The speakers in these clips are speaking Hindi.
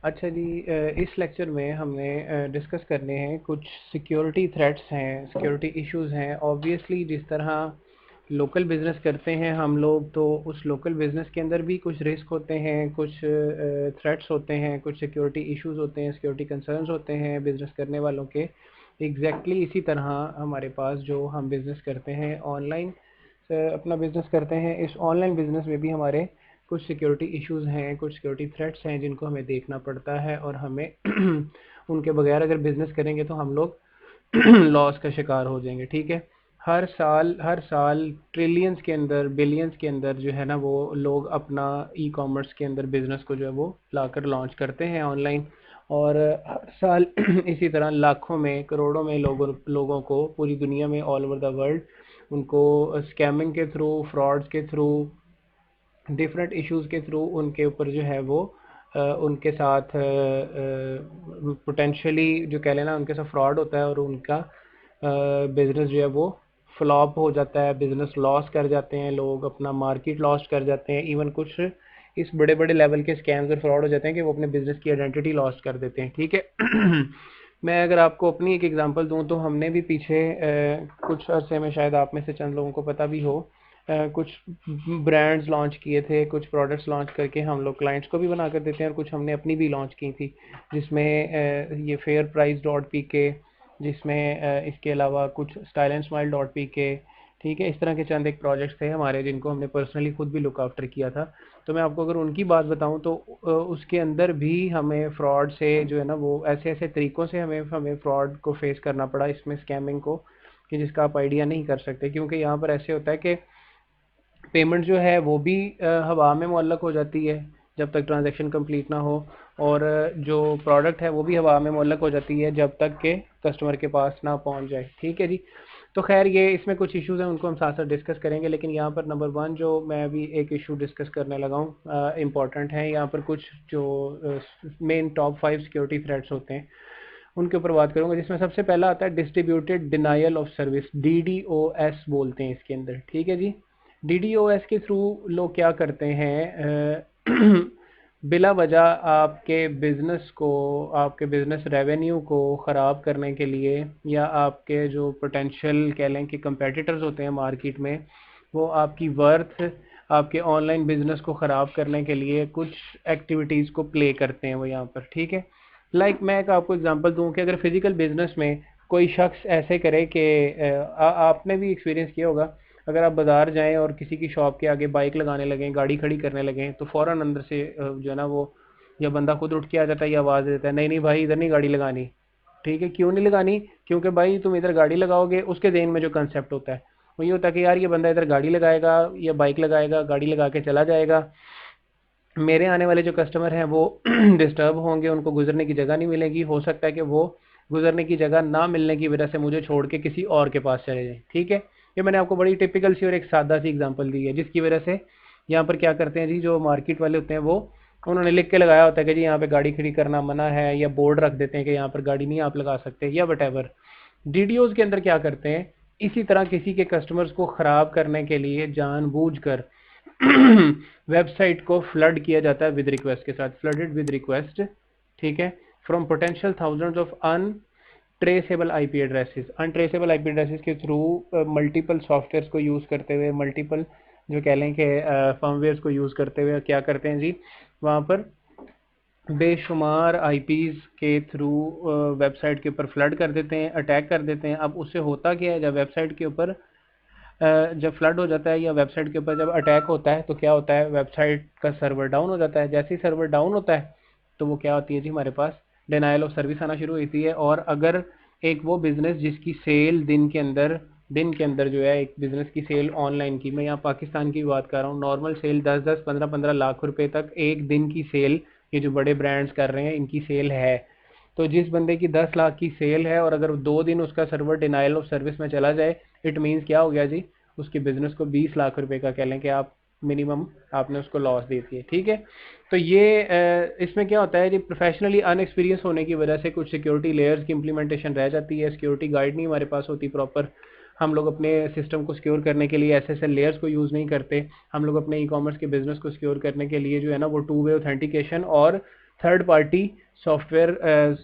अच्छा जी, इस लेक्चर में हमने डिस्कस करने हैं कुछ सिक्योरिटी थ्रेट्स हैं, सिक्योरिटी इश्यूज हैं। ऑब्वियसली जिस तरह लोकल बिजनेस करते हैं हम लोग, तो उस लोकल बिजनेस के अंदर भी कुछ रिस्क होते हैं, कुछ थ्रेट्स होते हैं, कुछ सिक्योरिटी इश्यूज होते हैं, सिक्योरिटी कंसर्न्स होते हैं बिजनेस करने वालों के। एग्जैक्टली इसी तरह हमारे पास जो हम बिज़नेस करते हैं ऑनलाइन, अपना बिज़नेस करते हैं, इस ऑनलाइन बिज़नेस में भी हमारे कुछ सिक्योरिटी इश्यूज हैं, कुछ सिक्योरिटी थ्रेट्स हैं जिनको हमें देखना पड़ता है, और हमें उनके बगैर अगर बिज़नेस करेंगे तो हम लोग लॉस का शिकार हो जाएंगे। ठीक है। हर साल ट्रिलियंस के अंदर, बिलियंस के अंदर जो है ना, वो लोग अपना ई कॉमर्स के अंदर बिज़नेस को जो है वो लाकर लॉन्च करते हैं ऑनलाइन। और हर साल इसी तरह लाखों में, करोड़ों में लोगों को पूरी दुनिया में, ऑल ओवर द वर्ल्ड, उनको स्कैमिंग के थ्रू, फ्रॉड्स के थ्रू, डिफरेंट इश्यूज़ के थ्रू उनके ऊपर जो है वो उनके साथ पोटेंशियली जो कह लेना उनके साथ फ्रॉड होता है, और उनका बिजनेस जो है वो फ्लॉप हो जाता है, बिजनेस लॉस कर जाते हैं, लोग अपना मार्केट लॉस कर जाते हैं। इवन कुछ इस बड़े बड़े लेवल के स्कैम्स और फ्रॉड हो जाते हैं कि वो अपने बिजनेस की आइडेंटिटी लॉस कर देते हैं। ठीक है। मैं अगर आपको अपनी एक एग्जांपल दूं, तो हमने भी पीछे कुछ अरसे में, शायद आप में से चंद लोगों को पता भी हो, कुछ ब्रांड्स लॉन्च किए थे, कुछ प्रोडक्ट्स लॉन्च करके हम लोग क्लाइंट्स को भी बना कर देते हैं, और कुछ हमने अपनी भी लॉन्च की थी, जिसमें ये फेयर प्राइस डॉट पी के, जिसमें इसके अलावा कुछ style and smile dot P के। ठीक है। इस तरह के चंद एक प्रोजेक्ट्स थे हमारे जिनको हमने पर्सनली खुद भी लुक आफ्टर किया था। तो मैं आपको अगर उनकी बात बताऊं, तो उसके अंदर भी हमें फ्रॉड से जो है ना, वो ऐसे ऐसे तरीक़ों से हमें हमें फ्रॉड को फेस करना पड़ा, इसमें स्कैमिंग को, कि जिसका आप आइडिया नहीं कर सकते। क्योंकि यहाँ पर ऐसे होता है कि पेमेंट जो है वो भी हवा में मुअल्लक हो जाती है जब तक ट्रांजैक्शन कंप्लीट ना हो, और जो प्रोडक्ट है वो भी हवा में मुअल्लक हो जाती है जब तक के कस्टमर के पास ना पहुंच जाए। ठीक है जी। तो खैर, ये इसमें कुछ इश्यूज हैं, उनको हम साथ साथ डिस्कस करेंगे, लेकिन यहाँ पर नंबर वन जो मैं अभी एक इशू डिस्कस करने लगा हूँ, इम्पॉर्टेंट है। यहाँ पर कुछ जो मेन टॉप 5 सिक्योरिटी थ्रेट्स होते हैं उनके ऊपर बात करूंगा, जिसमें सबसे पहला आता है distributed denial of service, DDoS बोलते हैं इसके अंदर। ठीक है जी। DDoS के थ्रू लोग क्या करते हैं, बिला वजह आपके बिजनेस को, आपके बिजनेस रेवेन्यू को ख़राब करने के लिए, या आपके जो पोटेंशियल कह लें कि कंपेटिटर्स होते हैं मार्केट में, वो आपकी वर्थ, आपके ऑनलाइन बिजनेस को ख़राब करने के लिए कुछ एक्टिविटीज़ को प्ले करते हैं वो यहाँ पर। ठीक है। मैं एक आपको एग्जांपल दूं कि अगर फिजिकल बिजनेस में कोई शख्स ऐसे करे कि आपने भी एक्सपीरियंस किया होगा, अगर आप बाजार जाएं और किसी की शॉप के आगे बाइक लगाने लगें, गाड़ी खड़ी करने लगें, तो फ़ौरन अंदर से जो है ना वो, या बंदा खुद उठ के आ जाता है या आवाज़ देता है, नहीं नहीं भाई, इधर नहीं गाड़ी लगानी। ठीक है। क्यों नहीं लगानी? क्योंकि भाई तुम इधर गाड़ी लगाओगे, उसके जहन में जो कंसेप्ट होता है वो ये होता है कि यार ये बंदा इधर गाड़ी लगाएगा या बाइक लगाएगा, गाड़ी लगा के चला जाएगा, मेरे आने वाले जो कस्टमर हैं वो डिस्टर्ब होंगे, उनको गुजरने की जगह नहीं मिलेगी, हो सकता है कि वो गुजरने की जगह ना मिलने की वजह से मुझे छोड़ के किसी और के पास चले जाएं। ठीक है। ये मैंने आपको बड़ी टिपिकल सी और एक सादा सी एग्जांपल दी है, जिसकी वजह से यहाँ पर क्या करते हैं जी, जो मार्केट वाले होते हैं वो, उन्होंने लिख के लगाया होता है कि जी यहाँ पे गाड़ी खड़ी करना मना है, या बोर्ड रख देते हैं कि यहाँ पर गाड़ी नहीं आप लगा सकते, या वट एवर। DDoS के अंदर क्या करते हैं, इसी तरह किसी के कस्टमर्स को ख़राब करने के लिए जानबूझकर वेबसाइट को फ्लड किया जाता है विद रिक्वेस्ट के साथ, फ्लडेड विद रिक्वेस्ट। ठीक है। From potential thousands of untraceable IP addresses, untraceable IP addresses के थ्रू मल्टीपल सॉफ्टवेयर्स को यूज़ करते हुए, मल्टीपल जो कह लें कि फर्मवेयर्स को यूज़ करते हुए क्या करते हैं जी, वहाँ पर बेशुमार आईपीज़ के थ्रू वेबसाइट के ऊपर फ्लड कर देते हैं, अटैक कर देते हैं। अब उससे होता क्या है, जब वेबसाइट के ऊपर जब फ्लड हो जाता है या वेबसाइट के ऊपर जब अटैक होता है, तो क्या होता है, वेबसाइट का सर्वर डाउन हो जाता है। जैसे ही सर्वर डाउन होता है तो वो क्या होती है जी, हमारे पास डिनाइल ऑफ सर्विस आना शुरू होती है। और अगर एक वो बिज़नेस जिसकी सेल दिन के अंदर जो है, एक बिज़नेस की सेल ऑनलाइन की, मैं यहाँ पाकिस्तान की बात कर रहा हूँ, नॉर्मल सेल 10-10, 15-15 लाख रुपए तक एक दिन की सेल, ये जो बड़े ब्रांड्स कर रहे हैं इनकी सेल है। तो जिस बंदे की 10 लाख की सेल है और अगर 2 दिन उसका सर्वर डिनाइल ऑफ सर्विस में चला जाए, इट मीन्स क्या हो गया जी, उसके बिजनेस को 20 लाख रुपए का कह लें कि आप मिनिमम आपने उसको लॉस दे दी है। ठीक है। तो ये इसमें क्या होता है जी, प्रोफेशनली अनएक्सपीरियंस होने की वजह से कुछ सिक्योरिटी लेयर्स की इंप्लीमेंटेशन रह जाती है, सिक्योरिटी गाइड नहीं हमारे पास होती प्रॉपर, हम लोग अपने सिस्टम को सिक्योर करने के लिए एसएसएल लेयर्स को यूज़ नहीं करते, हम लोग अपने ई कॉमर्स के बिजनेस को सिक्योर करने के लिए जो है ना वो टू वे ऑथेंटिकेशन और थर्ड पार्टी सॉफ्टवेयर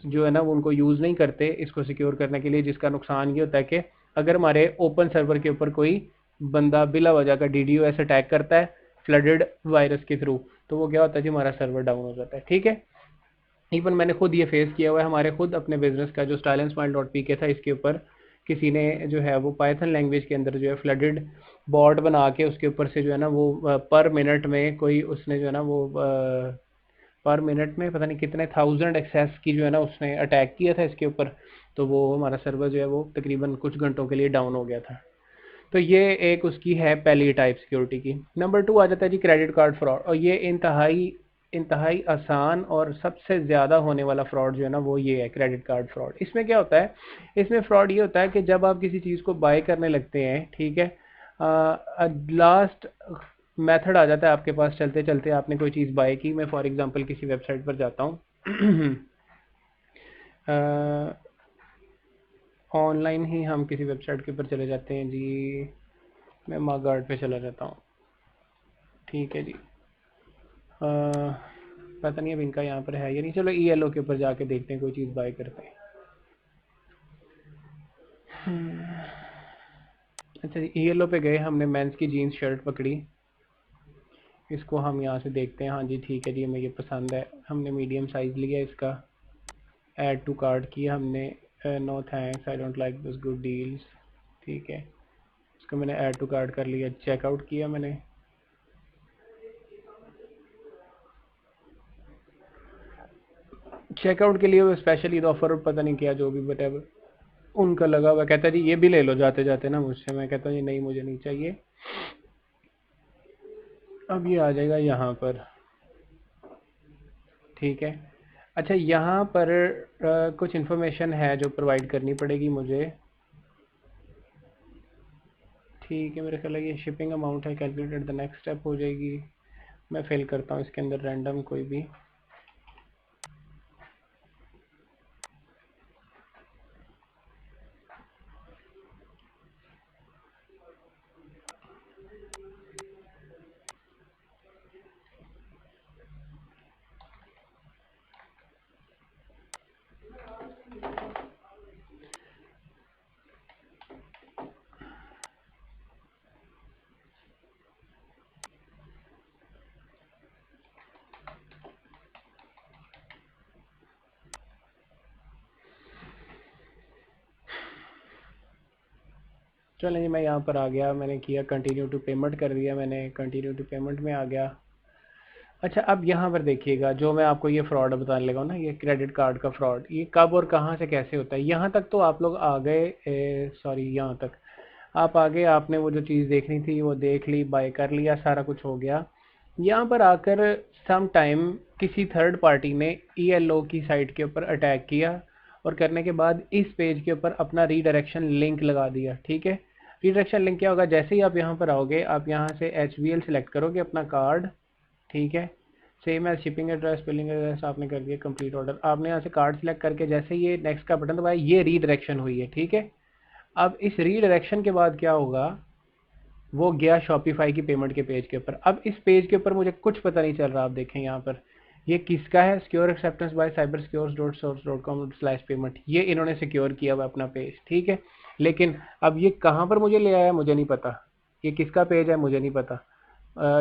जो है ना वो उनको यूज़ नहीं करते इसको सिक्योर करने के लिए, जिसका नुकसान ये होता है कि अगर हमारे ओपन सर्वर के ऊपर कोई बंदा बिला वजह का DDoS अटैक करता है फ्लडेड वायरस के थ्रू, तो वो क्या होता है जी, हमारा सर्वर डाउन हो जाता है। ठीक है, इवन मैंने खुद ये फेस किया हुआ है, हमारे खुद अपने बिजनेस का जो styleandsmile.pk था, इसके ऊपर किसी ने जो है वो पाइथन लैंग्वेज के अंदर जो है फ्लडेड बॉट बना के उसके ऊपर से जो है ना वो पर मिनट में कोई उसने जो है ना वो पर मिनट में पता नहीं कितने 1000 एक्सेस की जो है ना उसने अटैक किया था इसके ऊपर, तो वो हमारा सर्वर जो है वो तकरीबन कुछ घंटों के लिए डाउन हो गया था। तो ये एक उसकी है पहली टाइप सिक्योरिटी की। नंबर 2 आ जाता है जी क्रेडिट कार्ड फ्रॉड, और ये इंतहाई इंतहाई आसान और सबसे ज़्यादा होने वाला फ्रॉड जो है ना वो ये है क्रेडिट कार्ड फ्रॉड। इसमें क्या होता है, इसमें फ्रॉड ये होता है कि जब आप किसी चीज़ को बाय करने लगते हैं, ठीक है, लास्ट मेथड आ जाता है आपके पास, चलते चलते आपने कोई चीज़ बाय की, मैं फॉर एग्जांपल किसी वेबसाइट पर जाता हूँ ऑनलाइन ही हम किसी वेबसाइट के ऊपर चले जाते हैं जी, मैं मागार्ड पे चला जाता हूँ, ठीक है जी। पता नहीं अब इनका यहाँ पर है या नहीं, चलो ELO के ऊपर जाके देखते हैं कोई चीज़ बाय करते हैं। अच्छा जी, ELO पे गए, हमने मेंस की जीन्स शर्ट पकड़ी, इसको हम यहाँ से देखते हैं, हाँ जी ठीक है जी हमें ये पसंद है, हमने मीडियम साइज़ लिया इसका, ऐड टू कार्ट किया हमने, no thanks I don't like this good deals, ठीक है, इसको मैंने ऐड टू कार्ट कर लिया, चेकआउट किया मैंने। चेकआउट के लिए वो स्पेशल ईद ऑफर पता नहीं क्या जो भी बट उनका लगा हुआ, कहता जी ये भी ले लो जाते जाते ना मुझसे, मैं कहता जी नहीं मुझे नहीं चाहिए। अब ये आ जाएगा यहाँ पर, ठीक है। अच्छा यहाँ पर कुछ इन्फॉर्मेशन है जो प्रोवाइड करनी पड़ेगी मुझे, ठीक है, मेरे ख्याल है ये शिपिंग अमाउंट है, कैलकुलेटेड द नेक्स्ट स्टेप हो जाएगी, मैं फिल करता हूँ इसके अंदर रैंडम कोई भी। चलें जी, मैं यहाँ पर आ गया, मैंने किया कंटिन्यू टू पेमेंट कर दिया, मैंने कंटिन्यू टू पेमेंट में आ गया। अच्छा अब यहाँ पर देखिएगा, जो मैं आपको ये फ्रॉड बताने लगा ना, ये क्रेडिट कार्ड का फ्रॉड, ये कब और कहाँ से कैसे होता है, यहाँ तक तो आप लोग आ गए, सॉरी यहाँ तक आप आ गए, आपने वो जो चीज़ देखनी थी वो देख ली, बाय कर लिया, सारा कुछ हो गया। यहाँ पर आकर सम टाइम किसी थर्ड पार्टी ने ELO की साइट के ऊपर अटैक किया, और करने के बाद इस पेज के ऊपर अपना रीडायरेक्शन लिंक लगा दिया, ठीक है। रीडायरेक्शन लिंक क्या होगा, जैसे ही आप यहाँ पर आओगे, आप यहाँ से HVL सेलेक्ट करोगे अपना कार्ड, ठीक है, same as shipping address billing address आपने कर दिया, कंप्लीट ऑर्डर, आपने यहाँ से कार्ड सेलेक्ट करके जैसे ये नेक्स्ट का बटन दबाया, ये रीडायरेक्शन हुई है, ठीक है। अब इस रीडायरेक्शन के बाद क्या होगा, वो गया शॉपिफाई की पेमेंट के पेज के ऊपर। अब इस पेज के ऊपर मुझे कुछ पता नहीं चल रहा, आप देखें यहाँ पर ये किसका है, secure acceptance bye cyber secures dot source dot com slash payment, ये इन्होंने सिक्योर किया हुआ अपना पेज, ठीक है। लेकिन अब ये कहाँ पर मुझे ले आया मुझे नहीं पता, ये किसका पेज है मुझे नहीं पता,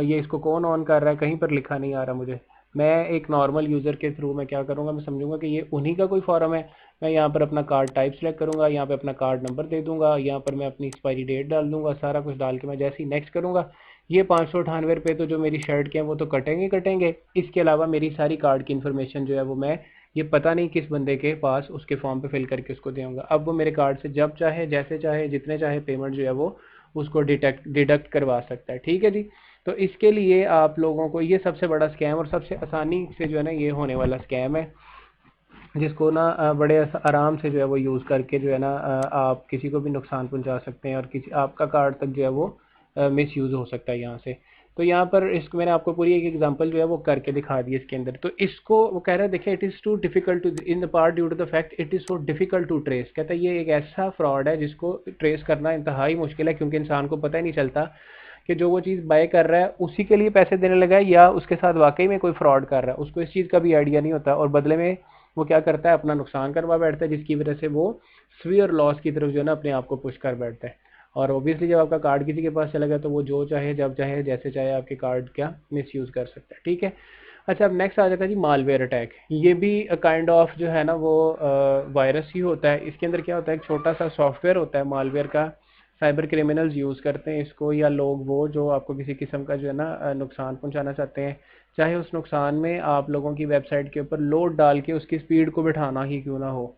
ये इसको कौन ऑन कर रहा है कहीं पर लिखा नहीं आ रहा मुझे। मैं एक नॉर्मल यूज़र के थ्रू मैं क्या करूँगा, मैं समझूंगा कि ये उन्हीं का कोई फॉरम है, मैं यहाँ पर अपना कार्ड टाइप सेलेक्ट करूँगा, यहाँ पे अपना कार्ड नंबर दे दूंगा, यहाँ पर मैं अपनी एक्सपायरी डेट डाल दूंगा, सारा कुछ डाल के मैं जैसे ही नेक्स्ट करूँगा, ये 598 रुपये तो जो मेरी शर्ट के हैं वो तो कटेंगे कटेंगे, इसके अलावा मेरी सारी कार्ड की इन्फॉर्मेशन जो है वो मैं ये पता नहीं किस बंदे के पास उसके फॉर्म पे फिल करके उसको दूंगा। अब वो मेरे कार्ड से जब चाहे जैसे चाहे जितने चाहे पेमेंट जो है वो उसको डिडक्ट करवा सकता है, ठीक है जी। तो इसके लिए आप लोगों को ये सबसे बड़ा स्कैम और सबसे आसानी से जो है ना ये होने वाला स्कैम है, जिसको ना बड़े आराम से जो है वो यूज़ करके जो है ना आप किसी को भी नुकसान पहुंचा सकते हैं, और किसी आपका कार्ड तक जो है वो मिस यूज़ हो सकता है यहाँ से। तो यहाँ पर इसको मैंने आपको पूरी एक एग्जांपल जो है वो करके दिखा दी इसके अंदर। तो इसको वो कह रहा है, देखिए it is too difficult to in the part due to the fact it is so difficult to trace, कहता है ये एक ऐसा फ्रॉड है जिसको ट्रेस करना इंतहाई मुश्किल है, क्योंकि इंसान को पता ही नहीं चलता कि जो वो चीज़ बाय कर रहा है उसी के लिए पैसे देने लगा है या उसके साथ वाकई में कोई फ्रॉड कर रहा है, उसको इस चीज़ का भी आइडिया नहीं होता, और बदले में वो क्या करता है, अपना नुकसान करवा बैठता है, जिसकी वजह से वो स्वीयर लॉस की तरफ जो है ना अपने आप को पुश कर बैठता है। और ऑब्वियसली जब आपका कार्ड किसी के पास चला गया तो वो जो चाहे जब चाहे जैसे चाहे आपके कार्ड का मिसयूज़ कर सकता है, ठीक है। अच्छा, अब नेक्स्ट आ जाता है जी मालवेयर अटैक। ये भी काइंड ऑफ जो है ना वो वायरस ही होता है। इसके अंदर क्या होता है, एक छोटा सा सॉफ्टवेयर होता है मालवेयर का, साइबर क्रिमिनल्स यूज़ करते हैं इसको, या लोग वो जो आपको किसी किस्म का जो है ना नुकसान पहुंचाना चाहते हैं, चाहे उस नुकसान में आप लोगों की वेबसाइट के ऊपर लोड डाल के उसकी स्पीड को बिठाना ही क्यों ना हो,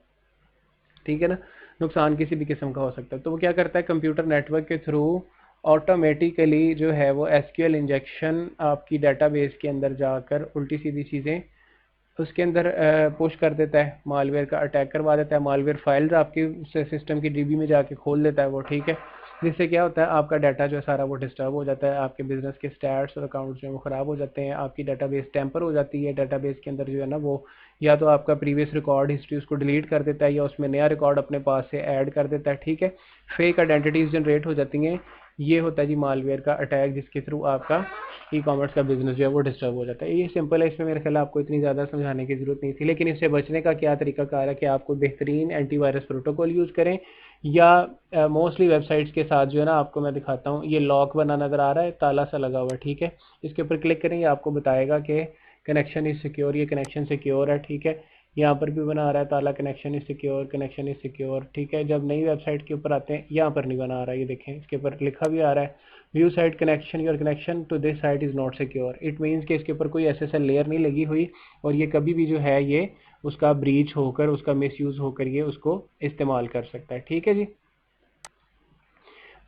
ठीक है ना, नुकसान किसी भी किस्म का हो सकता है। तो वो क्या करता है, कंप्यूटर नेटवर्क के थ्रू ऑटोमेटिकली जो है वो एसक्यूएल इंजेक्शन आपकी डेटाबेस के अंदर जाकर उल्टी सीधी चीज़ें उसके अंदर पुश कर देता है, मालवेयर का अटैक करवा देता है, मालवेयर फाइल्स आपकी सिस्टम की डीबी में जाके खोल देता है वो, ठीक है। जिससे क्या होता है, आपका डाटा जो है सारा वो डिस्टर्ब हो जाता है, आपके बिजनेस के स्टैट्स और अकाउंट्स जो है वो ख़राब हो जाते हैं, आपकी डाटाबेस टेम्पर हो जाती है, डाटाबेस के अंदर जो है ना वो या तो आपका प्रीवियस रिकॉर्ड हिस्ट्री उसको डिलीट कर देता है या उसमें नया रिकॉर्ड अपने पास से ऐड कर देता है, ठीक है। फेक आइडेंटिटीज़ जनरेट हो जाती हैं। ये होता है जी मालवेयर का अटैक, जिसके थ्रू आपका ई कॉमर्स का बिजनेस जो है वो डिस्टर्ब हो जाता है। ये सिंपल है, इसमें मेरे ख्याल आपको इतनी ज़्यादा समझाने की ज़रूरत नहीं थी, लेकिन इससे बचने का क्या तरीकाकार है कि आपको बेहतरीन एंटीवायरस प्रोटोकॉल यूज़ करें, या मोस्टली वेबसाइट्स के साथ जो है ना आपको मैं दिखाता हूँ, ये लॉक बना नज़र आ रहा है, ताला सा लगा हुआ है, ठीक है। इसके ऊपर क्लिक करेंगे, आपको बताएगा कि कनेक्शन इज़ सिक्योर, ये कनेक्शन सिक्योर है, ठीक है। यहाँ पर भी बना आ रहा है ताला, connection is secure, connection is secure, ठीक है। जब नई वेबसाइट के ऊपर आते हैं यहाँ पर नहीं बना आ रहा है, ये देखें इसके ऊपर लिखा भी आ रहा है, view site connection, your connection to this site is not secure. It means कि इसके ऊपर कोई एसएसएल लेयर नहीं लगी हुई, और ये कभी भी जो है ये उसका ब्रीच होकर, उसका मिसयूज़ होकर ये उसको इस्तेमाल कर सकता है, ठीक है जी।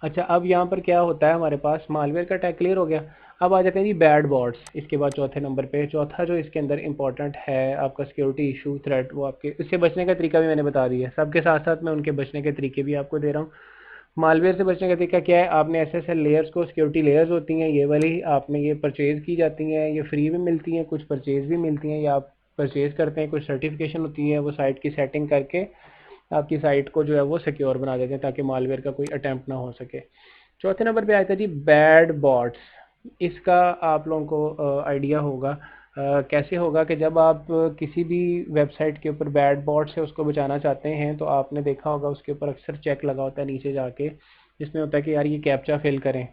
अच्छा, अब यहाँ पर क्या होता है, हमारे पास मालवेयर का टैग क्लियर हो गया। अब आ जाते हैं जी बैड बॉट्स, इसके बाद चौथे नंबर पे। चौथा जो इसके अंदर इंपॉर्टेंट है आपका सिक्योरिटी इशू थ्रेट, वो आपके इससे बचने का तरीका भी मैंने बता दिया है, सबके साथ साथ मैं उनके बचने के तरीके भी आपको दे रहा हूँ। मालवेयर से बचने का तरीका क्या है, आपने एसएसएल लेयर्स को, सिक्योरिटी लेयर्स होती हैं ये वाली, आपने ये परचेज़ की जाती हैं, ये फ्री भी मिलती हैं, कुछ परचेज़ भी मिलती हैं, या आप परचेज़ करते हैं, कुछ सर्टिफिकेशन होती है, वो साइट की सेटिंग करके आपकी साइट को जो है वो सिक्योर बना देते हैं ताकि मालवेयर का कोई अटैम्प्ट ना हो सके। चौथे नंबर पे आया था जी बैड बॉट्स। इसका आप लोगों को आइडिया होगा, कैसे होगा कि जब आप किसी भी वेबसाइट के ऊपर बैड बॉट से उसको बचाना चाहते हैं तो आपने देखा होगा उसके ऊपर अक्सर चेक लगा होता है नीचे जाके, जिसमें होता है कि यार ये कैप्चा फिल करें,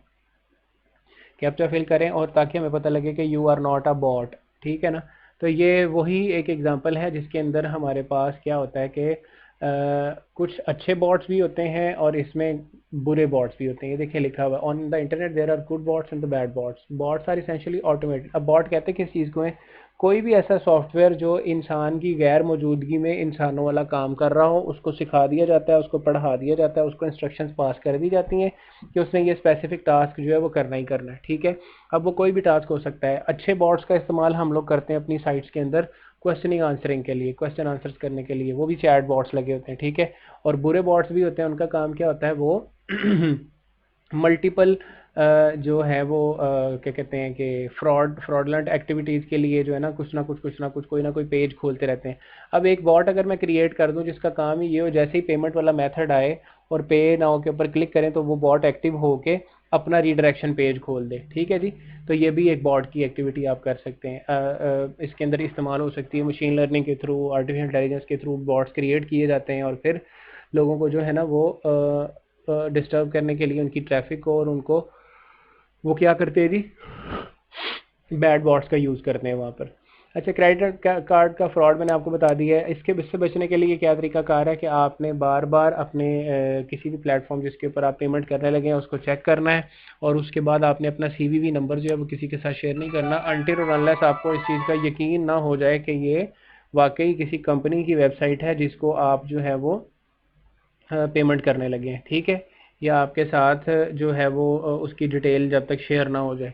कैप्चा फिल करें, और ताकि हमें पता लगे कि you are not a bot, ठीक है ना। तो ये वही एक एग्जांपल है जिसके अंदर हमारे पास क्या होता है कि कुछ अच्छे बॉट्स भी होते हैं और इसमें बुरे बॉट्स भी होते हैं। ये देखिए लिखा हुआ है, on the internet there are good bots and the bad bots. Bots are essentially automated. अब बॉट कहते हैं किस चीज़ को है, कोई भी ऐसा सॉफ्टवेयर जो इंसान की गैर मौजूदगी में इंसानों वाला काम कर रहा हो, उसको सिखा दिया जाता है, उसको पढ़ा दिया जाता है, उसको इंस्ट्रक्शंस पास कर दी जाती हैं कि उसने ये स्पेसिफिक टास्क जो है वो करना ही करना है, ठीक है। अब वो कोई भी टास्क हो सकता है। अच्छे बॉट्स का इस्तेमाल हम लोग करते हैं अपनी साइट्स के अंदर क्वेश्चनिंग आंसरिंग के लिए, क्वेश्चन आंसर्स करने के लिए, वो भी चैट बॉट्स लगे होते हैं, ठीक है। और बुरे बॉट्स भी होते हैं, उनका काम क्या होता है, वो मल्टीपल जो है वो क्या कहते हैं कि फ्रॉडलेंट एक्टिविटीज़ के लिए जो है ना कुछ कोई ना कोई पेज खोलते रहते हैं। अब एक बॉट अगर मैं क्रिएट कर दूं जिसका काम ही ये हो, जैसे ही पेमेंट वाला मेथड आए और पे नाउ के ऊपर क्लिक करें तो वो बॉट एक्टिव होके अपना रीडायरेक्शन पेज खोल दे, ठीक है जी। तो ये भी एक बॉट की एक्टिविटी आप कर सकते हैं। इसके अंदर इस्तेमाल हो सकती है मशीन लर्निंग के थ्रू, आर्टिफिशियल इंटेलिजेंस के थ्रू बॉट्स क्रिएट किए जाते हैं और फिर लोगों को जो है ना वो डिस्टर्ब करने के लिए उनकी ट्रैफिक को, और उनको वो क्या करते हैं जी, बैड बॉट्स का यूज़ करते हैं वहाँ पर। अच्छा, क्रेडिट कार्ड का फ्रॉड मैंने आपको बता दिया है। इससे बचने के लिए क्या तरीका कार है कि आपने बार बार अपने किसी भी प्लेटफॉर्म जिसके ऊपर आप पेमेंट करने लगे हैं उसको चेक करना है, और उसके बाद आपने अपना सीवीवी नंबर जो है वो किसी के साथ शेयर नहीं करना अनटिल और अनलेस आपको इस चीज़ का यकीन ना हो जाए कि ये वाकई किसी कंपनी की वेबसाइट है जिसको आप जो है वो पेमेंट करने लगे हैं, ठीक है। या आपके साथ जो है वो उसकी डिटेल जब तक शेयर ना हो जाए।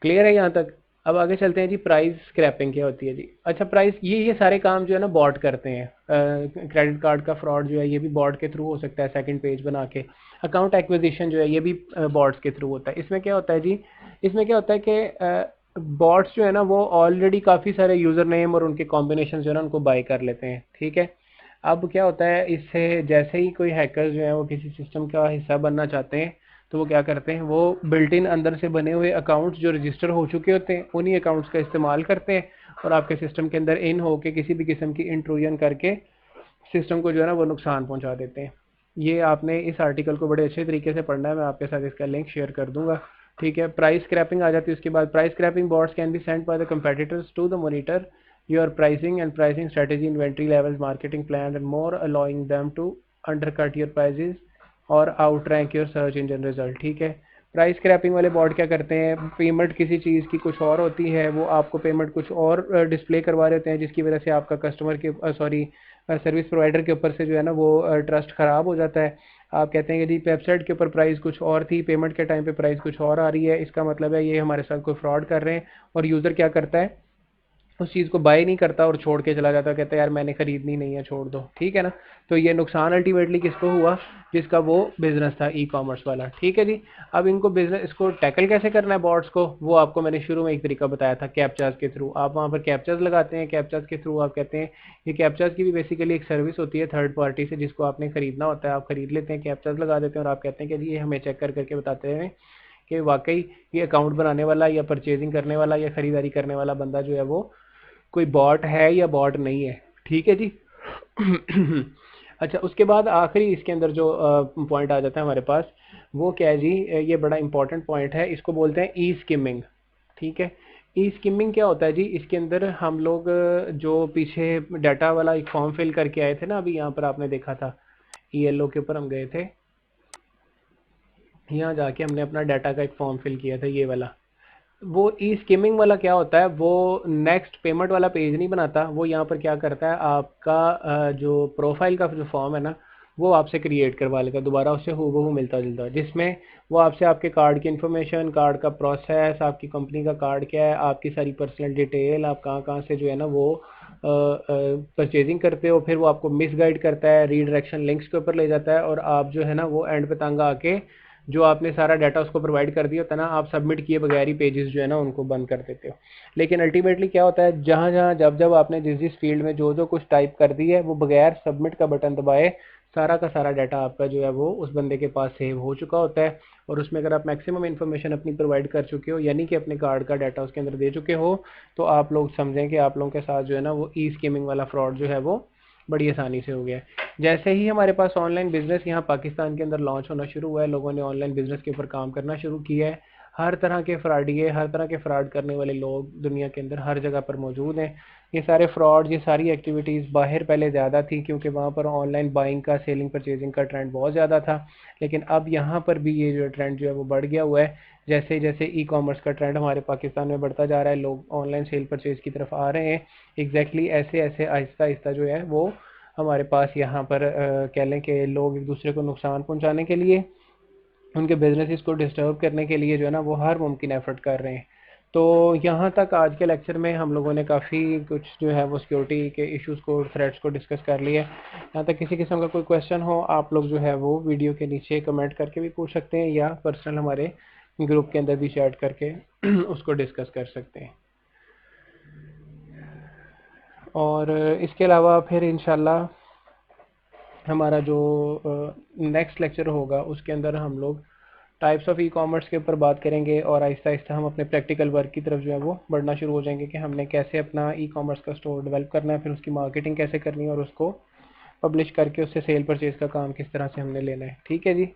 क्लियर है यहाँ तक। अब आगे चलते हैं जी, प्राइस स्क्रैपिंग क्या होती है जी। अच्छा, प्राइस ये सारे काम जो है ना बॉट करते हैं। क्रेडिट कार्ड का फ्रॉड जो है ये भी बॉट के थ्रू हो सकता है, सेकंड पेज बना के। अकाउंट एक्विजिशन जो है ये भी बॉट्स के थ्रू होता है। इसमें क्या होता है जी, इसमें क्या होता है कि बॉट्स जो है ना वो ऑलरेडी काफ़ी सारे यूज़र नेम और उनके कॉम्बिनेशन जो है ना उनको बाई कर लेते हैं, ठीक है। अब क्या होता है, इससे जैसे ही कोई हैकर जो है वो किसी सिस्टम का हिस्सा बनना चाहते हैं तो वो क्या करते हैं, वो बिल्ट इन अंदर से बने हुए अकाउंट्स जो रजिस्टर हो चुके होते हैं उन्हीं अकाउंट्स का इस्तेमाल करते हैं और आपके सिस्टम के अंदर इन होके किसी भी किस्म की इंट्रूजन करके सिस्टम को जो है ना वो नुकसान पहुंचा देते हैं। ये आपने इस आर्टिकल को बड़े अच्छे तरीके से पढ़ना है, मैं आपके साथ इसका लिंक शेयर कर दूंगा। ठीक है, प्राइस क्रैपिंग आ जाती है उसके बाद। Price scraping bots can be sent by the competitors to the monitor your pricing and pricing strategy, inventory levels, marketing plan and more, allowing them to undercut your prices or outrank your search engine result. ठीक है, प्राइस क्रैपिंग वाले बॉट क्या करते हैं, पेमेंट किसी चीज़ की कुछ और होती है, वो आपको पेमेंट कुछ और डिस्प्ले करवा रहे होते हैं, जिसकी वजह से आपका कस्टमर के सॉरी सर्विस प्रोवाइडर के ऊपर से जो है ना वो ट्रस्ट ख़राब हो जाता है। आप कहते हैं कि जी वेबसाइट के ऊपर प्राइस कुछ और थी, पेमेंट के टाइम पे प्राइस कुछ और आ रही है, इसका मतलब है ये हमारे साथ कोई फ्रॉड कर रहे हैं। और यूज़र क्या करता है, उस चीज़ को बाय नहीं करता और छोड़ के चला जाता है, कहता है यार मैंने खरीदनी नहीं है, छोड़ दो। ठीक है ना, तो ये नुकसान अल्टीमेटली किसको हुआ, जिसका वो बिजनेस था ई कॉमर्स वाला। ठीक है जी, अब इनको बिजनेस इसको टैकल कैसे करना है बॉट्स को, वो आपको मैंने शुरू में एक तरीका बताया था, कैप्चास के थ्रू। आप वहाँ पर कैप्चास लगाते हैं, कैप्चास के थ्रू आप कहते हैं, ये कैप्चास की भी बेसिकली एक सर्विस होती है थर्ड पार्टी से, जिसको आपने खरीदना होता है, आप खरीद लेते हैं, कैप्चास लगा देते हैं और आप कहते हैं कि जी ये हमें चेक कर करके बताते हैं कि वाकई ये अकाउंट बनाने वाला या परचेजिंग करने वाला या खरीदारी करने वाला बंदा जो है वो कोई बॉट है या बॉट नहीं है। ठीक है जी। अच्छा, उसके बाद आखिरी इसके अंदर जो पॉइंट आ जाता है हमारे पास, वो क्या है जी, ये बड़ा इंपॉर्टेंट पॉइंट है, इसको बोलते हैं ई स्किमिंग। ठीक है, ई स्किमिंग क्या होता है जी, इसके अंदर हम लोग जो पीछे डाटा वाला एक फॉर्म फिल करके आए थे ना, अभी यहाँ पर आपने देखा था ईएलओ के ऊपर हम गए थे, यहाँ जाके हमने अपना डाटा का एक फॉर्म फिल किया था ये वाला। वो ई स्कीमिंग वाला क्या होता है, वो नेक्स्ट पेमेंट वाला पेज नहीं बनाता, वो यहाँ पर क्या करता है, आपका जो प्रोफाइल का जो फॉर्म है ना वो आपसे क्रिएट करवा लेगा दोबारा, उससे हूबहू मिलता जुलता, जिसमें वो आपसे आपके कार्ड की इन्फॉर्मेशन, कार्ड का प्रोसेस, आपकी कंपनी का कार्ड क्या है, आपकी सारी पर्सनल डिटेल, आप कहाँ कहाँ से जो है ना वो परचेजिंग करते हो, फिर वो आपको मिसगाइड करता है, रीडायरेक्शन लिंक्स के ऊपर ले जाता है और आप जो है ना वो एंड पे तंग आके जो आपने सारा डाटा उसको प्रोवाइड कर दिया होता है ना, आप सबमिट किए बगैर ही पेजेस जो है ना उनको बंद कर देते हो। लेकिन अल्टीमेटली क्या होता है, जहाँ जहाँ जब जब आपने जिस जिस फील्ड में जो जो कुछ टाइप कर दी है, वो बगैर सबमिट का बटन दबाए सारा का सारा डाटा आपका जो है वो उस बंदे के पास सेव हो चुका होता है। और उसमें अगर आप मैक्सिमम इन्फॉर्मेशन अपनी प्रोवाइड कर चुके हो, यानी कि अपने कार्ड का डाटा उसके अंदर दे चुके हो, तो आप लोग समझें कि आप लोगों के साथ जो है ना वो ई स्कीमिंग वाला फ्रॉड जो है वो बड़ी आसानी से हो गया है। जैसे ही हमारे पास ऑनलाइन बिजनेस यहाँ पाकिस्तान के अंदर लॉन्च होना शुरू हुआ है, लोगों ने ऑनलाइन बिजनेस के ऊपर काम करना शुरू किया है, हर तरह के फ्रॉडिये, हर तरह के फ्रॉड करने वाले लोग दुनिया के अंदर हर जगह पर मौजूद हैं। ये सारे फ्रॉड, ये सारी एक्टिविटीज़ बाहर पहले ज़्यादा थी क्योंकि वहाँ पर ऑनलाइन बाइंग का, सेलिंग परचेजिंग का ट्रेंड बहुत ज़्यादा था, लेकिन अब यहाँ पर भी ये जो ट्रेंड जो है वो बढ़ गया हुआ है। जैसे जैसे ई कॉमर्स का ट्रेंड हमारे पाकिस्तान में बढ़ता जा रहा है, लोग ऑनलाइन सेल परचेज की तरफ आ रहे हैं, एग्जैक्टली ऐसे ऐसे आहिस्ता आहिस्ता जो है वो हमारे पास यहाँ पर कह लें कि लोग एक दूसरे को नुकसान पहुँचाने के लिए, उनके बिजनेस को डिस्टर्ब करने के लिए जो है ना वो हर मुमकिन एफर्ट कर रहे हैं। तो यहाँ तक आज के लेक्चर में हम लोगों ने काफ़ी कुछ जो है वो सिक्योरिटी के इश्यूज़ को, थ्रेट्स को डिस्कस कर लिया है। यहाँ तक किसी किस्म का कोई क्वेश्चन हो, आप लोग जो है वो वीडियो के नीचे कमेंट करके भी पूछ सकते हैं या पर्सनल हमारे ग्रुप के अंदर भी चैट करके उसको डिस्कस कर सकते हैं। और इसके अलावा फिर इंशाल्लाह हमारा जो नेक्स्ट लेक्चर होगा उसके अंदर हम लोग टाइप्स ऑफ ई कॉमर्स के ऊपर बात करेंगे और आहिस्ता आहिस्ता हम अपने प्रैक्टिकल वर्क की तरफ जो है वो बढ़ना शुरू हो जाएंगे कि हमने कैसे अपना ई कॉमर्स का स्टोर डेवलप करना है, फिर उसकी मार्केटिंग कैसे करनी है और उसको पब्लिश करके उससे सेल परचेज का काम किस तरह से हमने लेना है। ठीक है जी।